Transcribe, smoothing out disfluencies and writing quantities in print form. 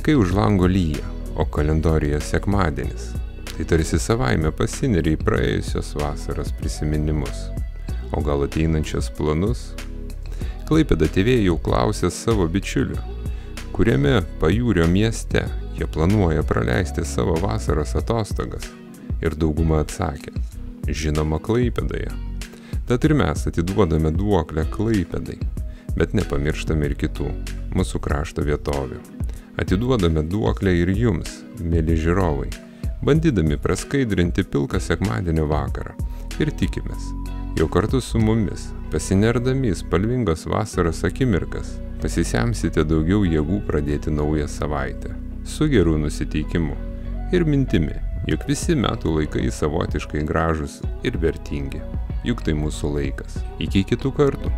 Kai už lango lyja, o kalendorijoje sekmadienis, tai tarsi savaime pasineri į praėjusios vasaros prisiminimus, o gal ateinančios planus. Klaipėda TV jau klausė savo bičiulių, kuriame pajūrio mieste jie planuoja praleisti savo vasaros atostogas, ir dauguma atsakė, žinoma, Klaipėdoje. Tad ir mes atiduodame duoklę Klaipėdai, bet nepamirštame ir kitų mūsų krašto vietovių. Atiduodame duoklę ir jums, mėly žiūrovai, bandydami praskaidrinti pilką sekmadienio vakarą, ir tikimės, jau kartu su mumis, pasinerdami į spalvingos vasaros akimirkas, pasisemsite daugiau jėgų pradėti naują savaitę, su geru nusiteikimu ir mintimi, jog visi metų laikai savotiškai gražūs ir vertingi, juk tai mūsų laikas. Iki kitų kartų.